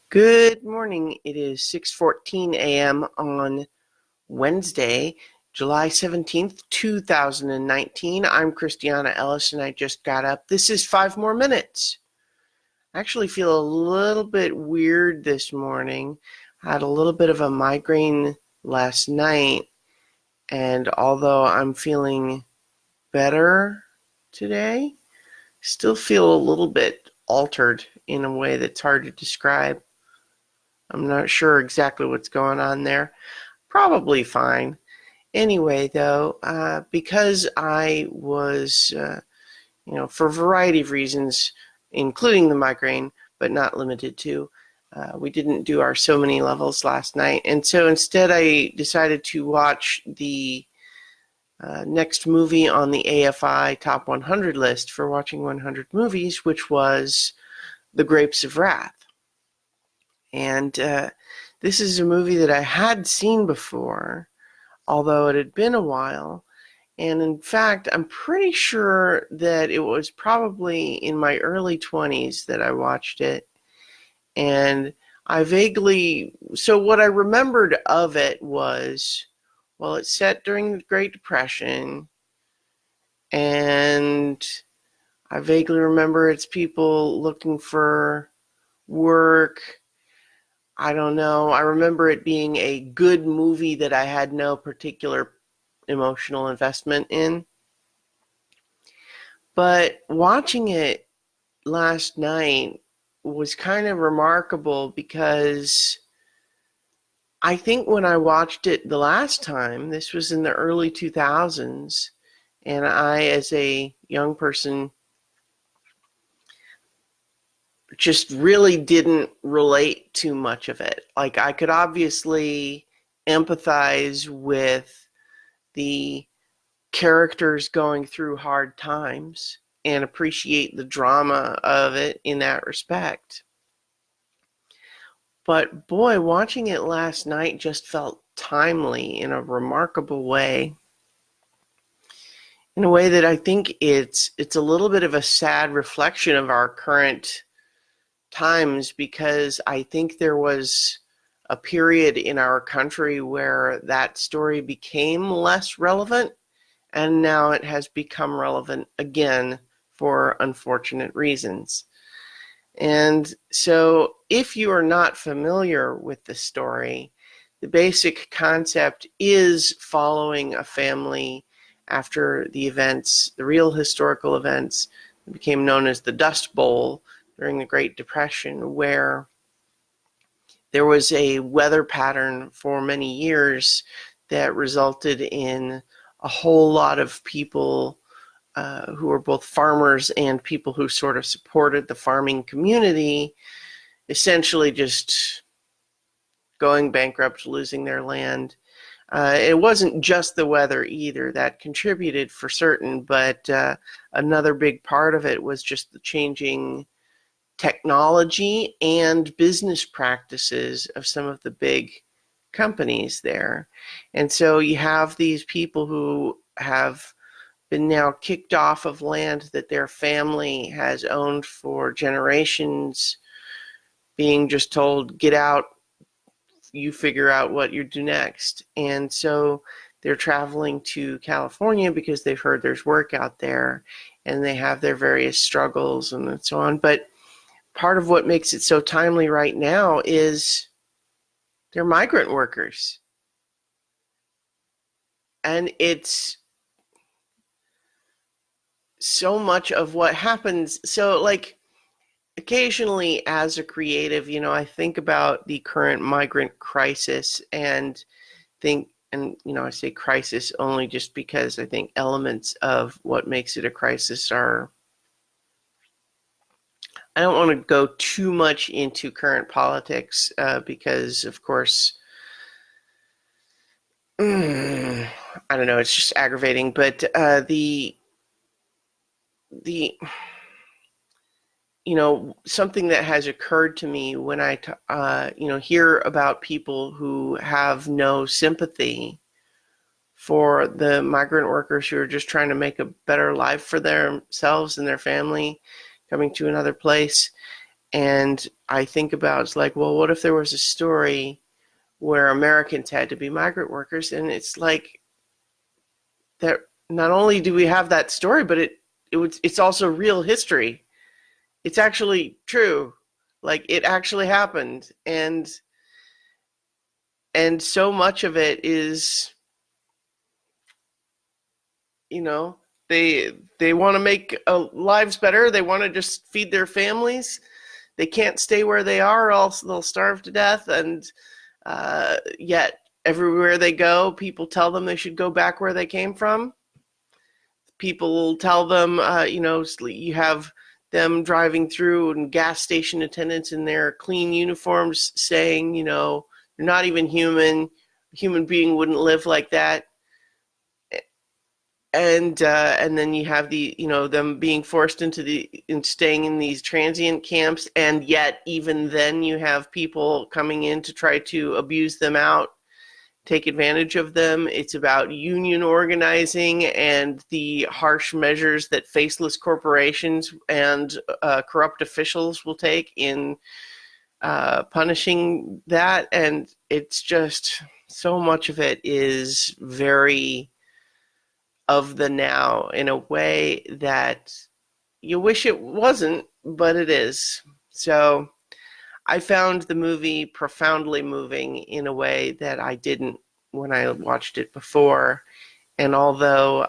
Good morning. It is 6:14 a.m. on Wednesday, July 17th, 2019. I'm Christiana Ellis and I just got up. This is 5 more minutes. I actually feel a little bit weird this morning. I had a little bit of a migraine last night, and although I'm feeling better today, still feel a little bit altered in a way that's hard to describe. I'm not sure exactly what's going on there. Probably fine. Anyway, though, because I was, for a variety of reasons, including the migraine, but not limited to, we didn't do our so many levels last night. And so instead, I decided to watch the next movie on the AFI Top 100 list for watching 100 movies, which was The Grapes of Wrath. And this is a movie that I had seen before, although it had been a while. And in fact, I'm pretty sure that it was probably in my early 20s that I watched it. And so what I remembered of it was, well, it's set during the Great Depression. And I vaguely remember it's people looking for work. I don't know. I remember it being a good movie that I had no particular emotional investment in. But watching it last night was kind of remarkable because I think when I watched it the last time, this was in the early 2000s, and I, as a young person, just really didn't relate too much of it. Like, I could obviously empathize with the characters going through hard times and appreciate the drama of it in that respect. But boy, watching it last night just felt timely in a remarkable way. In a way that I think it's a little bit of a sad reflection of our current times, because I think there was a period in our country where that story became less relevant, and now it has become relevant again for unfortunate reasons. And so, if you are not familiar with the story, the basic concept is following a family after the events, the real historical events that became known as the Dust Bowl during the Great Depression, where there was a weather pattern for many years that resulted in a whole lot of people who were both farmers and people who sort of supported the farming community essentially just going bankrupt, losing their land. It wasn't just the weather either that contributed for certain, but another big part of it was just the changing technology and business practices of some of the big companies there. And so you have these people who have been now kicked off of land that their family has owned for generations, being just told, get out, you figure out what you do next. And so they're traveling to California because they've heard there's work out there, and they have their various struggles and so on. But part of what makes it so timely right now is they're migrant workers. And it's so much of what happens. So, like, occasionally as a creative, I think about the current migrant crisis and think, and, I say crisis only just because I think elements of what makes it a crisis are, I don't want to go too much into current politics because, of course, I don't know, it's just aggravating. But the something that has occurred to me when I hear about people who have no sympathy for the migrant workers who are just trying to make a better life for themselves and their family coming to another place. And I think about, it's like, well, what if there was a story where Americans had to be migrant workers? And it's like that not only do we have that story, but it's also real history. It's actually true. Like, it actually happened. And so much of it is, you know, they want to make lives better. They want to just feed their families. They can't stay where they are, or else they'll starve to death. And yet, everywhere they go, people tell them they should go back where they came from. People tell them, you have them driving through and gas station attendants in their clean uniforms saying, you're not even human. A human being wouldn't live like that. And then you have them being forced in staying in these transient camps, and yet even then you have people coming in to try to abuse them out, take advantage of them. It's about union organizing and the harsh measures that faceless corporations and corrupt officials will take in punishing that. And it's just, so much of it is very of the now in a way that you wish it wasn't, but it is. So I found the movie profoundly moving in a way that I didn't when I watched it before. And although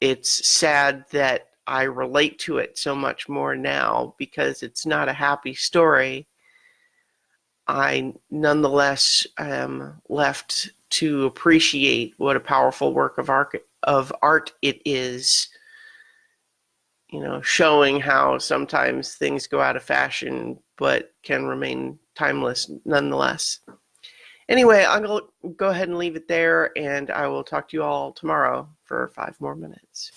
it's sad that I relate to it so much more now because it's not a happy story, I nonetheless am left to appreciate what a powerful work of art it is, showing how sometimes things go out of fashion but can remain timeless nonetheless. Anyway, I'm going to go ahead and leave it there, and I will talk to you all tomorrow for 5 more minutes.